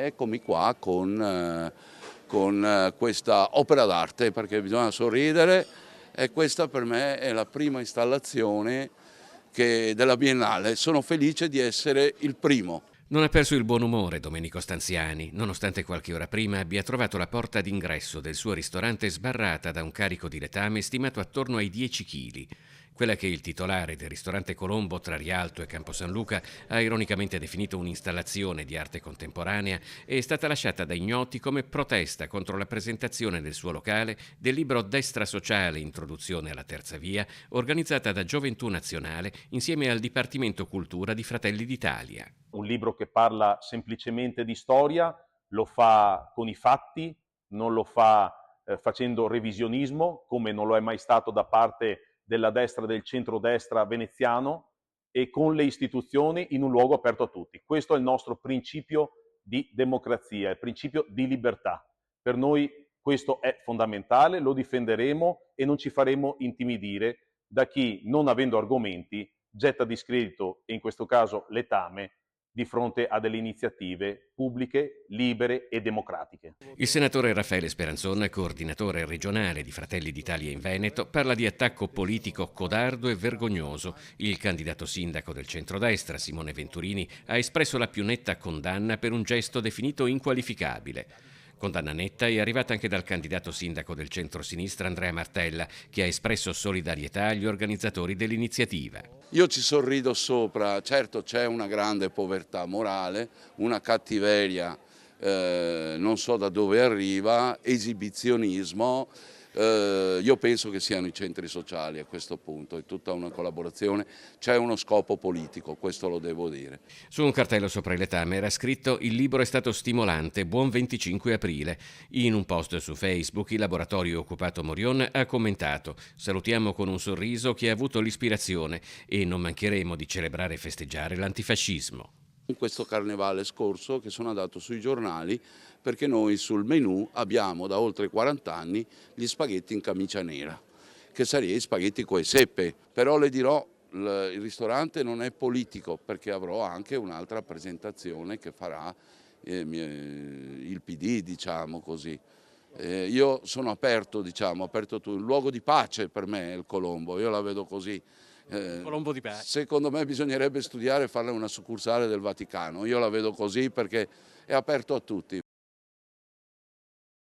Eccomi qua con questa opera d'arte, perché bisogna sorridere, e questa per me è la prima installazione della Biennale. Sono felice di essere il primo. Non ha perso il buon umore Domenico Stanziani, nonostante qualche ora prima abbia trovato la porta d'ingresso del suo ristorante sbarrata da un carico di letame stimato attorno ai 10 kg. Quella che il titolare del ristorante Colombo tra Rialto e Campo San Luca ha ironicamente definito un'installazione di arte contemporanea è stata lasciata da ignoti come protesta contro la presentazione del suo locale del libro Destra Sociale, Introduzione alla Terza Via, organizzata da Gioventù Nazionale insieme al Dipartimento Cultura di Fratelli d'Italia. Un libro che parla semplicemente di storia, lo fa con i fatti, non lo fa facendo revisionismo, come non lo è mai stato da parte della destra e del centrodestra veneziano, e con le istituzioni in un luogo aperto a tutti. Questo è il nostro principio di democrazia, il principio di libertà. Per noi questo è fondamentale, lo difenderemo e non ci faremo intimidire da chi, non avendo argomenti, getta discredito e in questo caso letame di fronte a delle iniziative pubbliche, libere e democratiche. Il senatore Raffaele Speranzon, coordinatore regionale di Fratelli d'Italia in Veneto, parla di attacco politico codardo e vergognoso. Il candidato sindaco del centrodestra, Simone Venturini, ha espresso la più netta condanna per un gesto definito inqualificabile. Condanna netta è arrivata anche dal candidato sindaco del centro-sinistra Andrea Martella, che ha espresso solidarietà agli organizzatori dell'iniziativa. Io ci sorrido sopra, certo c'è una grande povertà morale, una cattiveria, non so da dove arriva, esibizionismo. Io penso che siano i centri sociali a questo punto, è tutta una collaborazione, c'è uno scopo politico, questo lo devo dire. Su un cartello sopra il letame era scritto: il libro è stato stimolante, buon 25 aprile. In un post su Facebook il laboratorio occupato Morion ha commentato: salutiamo con un sorriso chi ha avuto l'ispirazione e non mancheremo di celebrare e festeggiare l'antifascismo. In questo carnevale scorso che sono andato sui giornali perché noi sul menù abbiamo da oltre 40 anni gli spaghetti in camicia nera, che sarebbero gli spaghetti coi seppe, però le dirò il ristorante non è politico perché avrò anche un'altra presentazione che farà il PD, diciamo così. Io sono aperto, diciamo, aperto tu, un luogo di pace per me è il Colombo, io la vedo così. Colombo di pace. Secondo me bisognerebbe studiare e farne una succursale del Vaticano, io la vedo così perché è aperto a tutti.